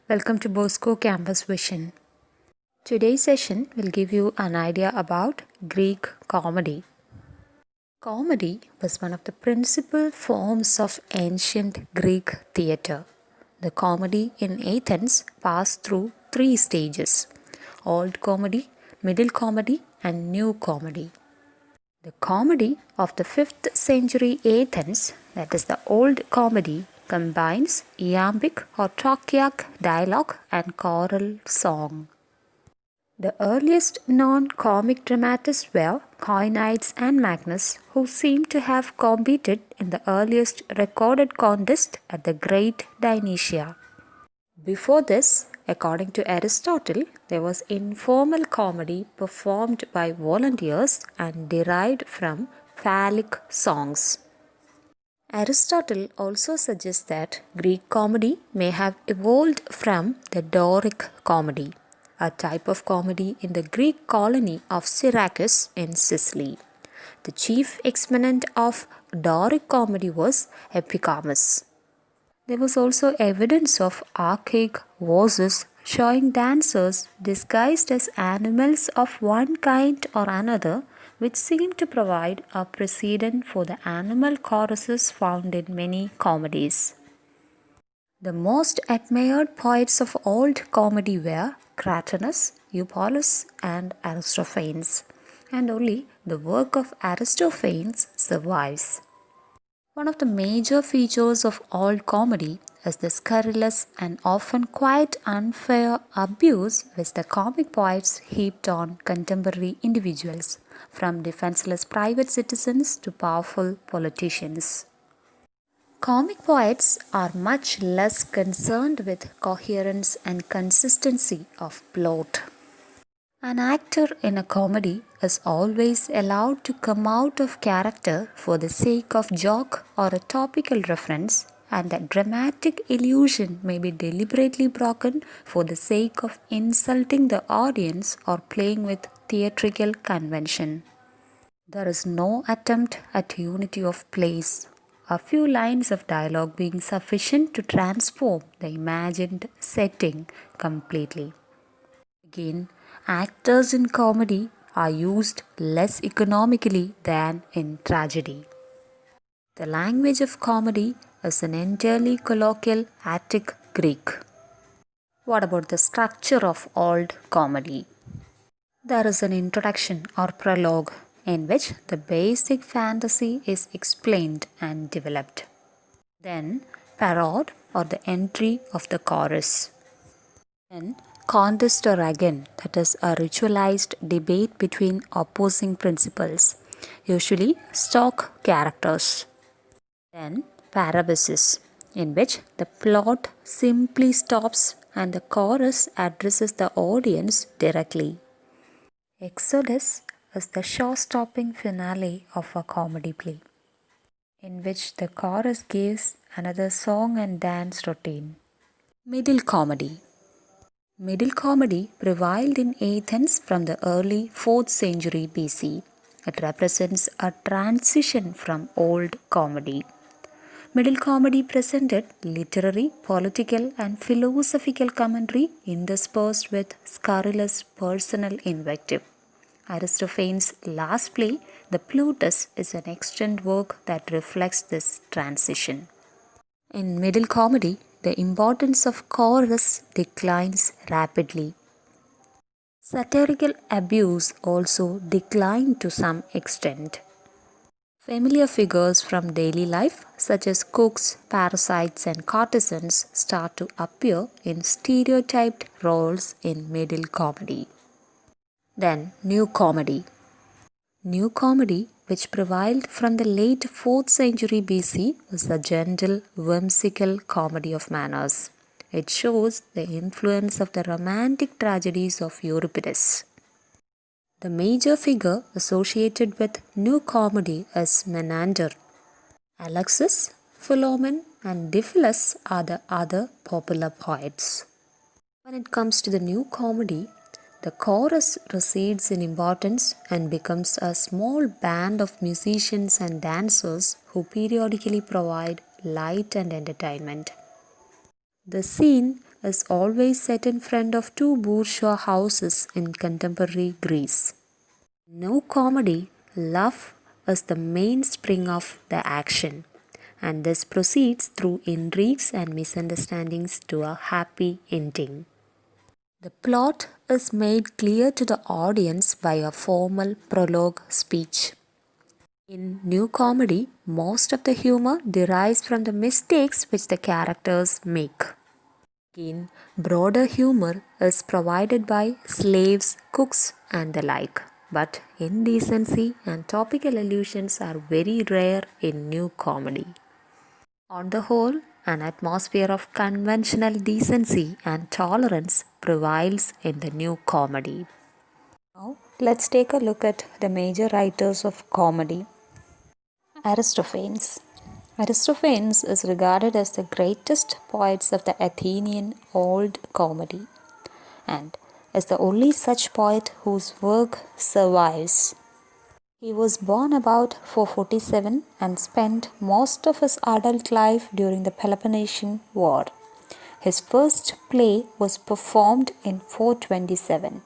Welcome to Bosco Campus Vision. Today's session will give you an idea about Greek comedy. Comedy was one of the principal forms of ancient Greek theatre. The comedy in Athens passed through three stages: Old Comedy, Middle Comedy, and New Comedy. The comedy of the 5th century Athens, that is the Old Comedy, combines iambic or Trochaic dialogue and choral song. The earliest known comic dramatists were Coinides and Magnus, who seem to have competed in the earliest recorded contest at the Great Dionysia. Before this, according to Aristotle, there was informal comedy performed by volunteers and derived from phallic songs. Aristotle also suggests that Greek comedy may have evolved from the Doric comedy, a type of comedy in the Greek colony of Syracuse in Sicily. The chief exponent of Doric comedy was Epicharmus. There was also evidence of archaic vases showing dancers disguised as animals of one kind or another, which seemed to provide a precedent for the animal choruses found in many comedies. The most admired poets of old comedy were Cratinus, Eupolis, and Aristophanes, and only the work of Aristophanes survives. One of the major features of old comedy is the scurrilous and often quite unfair abuse which the comic poets heaped on contemporary individuals, from defenseless private citizens to powerful politicians. Comic poets are much less concerned with coherence and consistency of plot. An actor in a comedy is always allowed to come out of character for the sake of joke or a topical reference, and that dramatic illusion may be deliberately broken for the sake of insulting the audience or playing with theatrical convention. There is no attempt at unity of place, a few lines of dialogue being sufficient to transform the imagined setting completely. Again, actors in comedy are used less economically than in tragedy. The language of comedy is an entirely colloquial Attic Greek. What about the structure of old comedy? There is an introduction or prologue in which the basic fantasy is explained and developed. Then, parode or the entry of the chorus. Then, contest or agon, that is a ritualized debate between opposing principles, usually stock characters. Then, parabasis, in which the plot simply stops and the chorus addresses the audience directly. Exodus is the show-stopping finale of a comedy play, in which the chorus gives another song and dance routine. Middle comedy. Middle comedy prevailed in Athens from the early 4th century BC. It represents a transition from old comedy. Middle comedy presented literary, political, and philosophical commentary interspersed with scurrilous personal invective. Aristophanes' last play, The Plutus, is an extant work that reflects this transition. In middle comedy, the importance of chorus declines rapidly. Satirical abuse also declined to some extent. Familiar figures from daily life, such as cooks, parasites, and courtesans, start to appear in stereotyped roles in middle comedy. Then, New Comedy. New Comedy, which prevailed from the late 4th century BC, was a gentle, whimsical comedy of manners. It shows the influence of the romantic tragedies of Euripides. The major figure associated with New Comedy is Menander. Alexis, Philemon, and Diphilus are the other popular poets. When it comes to the New Comedy, the chorus recedes in importance and becomes a small band of musicians and dancers who periodically provide light and entertainment. The scene is always set in front of two bourgeois houses in contemporary Greece. No comedy, love is the mainspring of the action, and this proceeds through intrigues and misunderstandings to a happy ending. The plot is made clear to the audience by a formal prologue speech. In new comedy, most of the humor derives from the mistakes which the characters make. In broader humor is provided by slaves, cooks, and the like. But indecency and topical allusions are very rare in new comedy. On the whole, an atmosphere of conventional decency and tolerance prevails in the new comedy. Now, let's take a look at the major writers of comedy. Aristophanes. Aristophanes is regarded as the greatest poet of the Athenian Old Comedy and is the only such poet whose work survives. He was born about 447 and spent most of his adult life during the Peloponnesian War. His first play was performed in 427.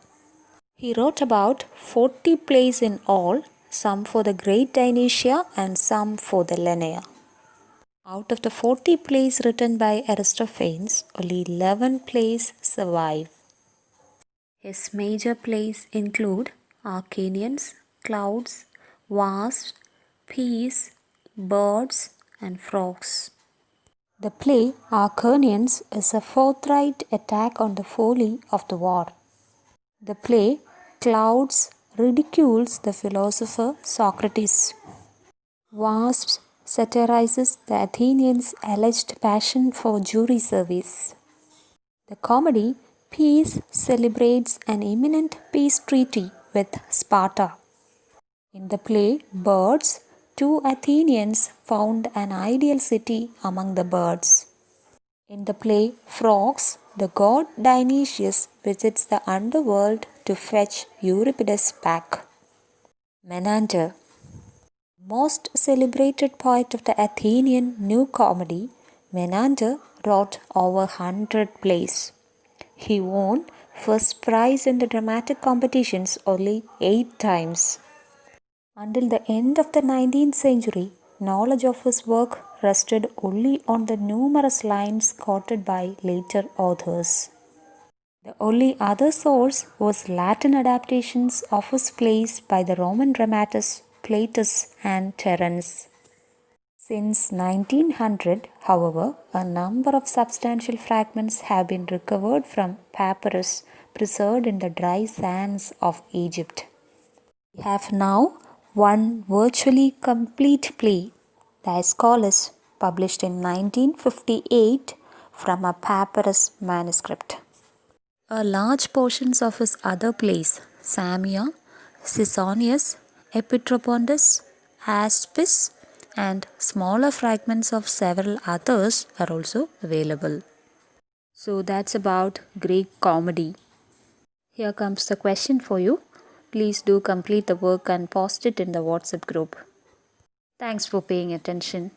He wrote about 40 plays in all, some for the Great Dionysia and some for the Lenaea. Out of the 40 plays written by Aristophanes, only 11 plays survive. His major plays include Achaeans, Clouds, Wasps, Peas, Birds, and Frogs. The play Achaeans is a forthright attack on the folly of the war. The play Clouds ridicules the philosopher Socrates. Wasps satirizes the Athenians' alleged passion for jury service. The comedy Peace celebrates an imminent peace treaty with Sparta. In the play Birds, two Athenians found an ideal city among the birds. In the play Frogs, the god Dionysius visits the underworld to fetch Euripides back. Menander. Most celebrated poet of the Athenian New Comedy, Menander wrote over 100 plays. He won first prize in the dramatic competitions only 8 times. Until the end of the 19th century, knowledge of his work rested only on the numerous lines quoted by later authors. The only other source was Latin adaptations of his plays by the Roman dramatists Plautus and Terence. Since 1900, however, a number of substantial fragments have been recovered from papyrus preserved in the dry sands of Egypt. We have now one virtually complete play, the Aeschylus, published in 1958 from a papyrus manuscript. A large portions of his other plays, Samia, Caesonius, Epitropondus, Aspis, and smaller fragments of several others are also available. So that's about Greek comedy. Here comes the question for you. Please do complete the work and post it in the WhatsApp group. Thanks for paying attention.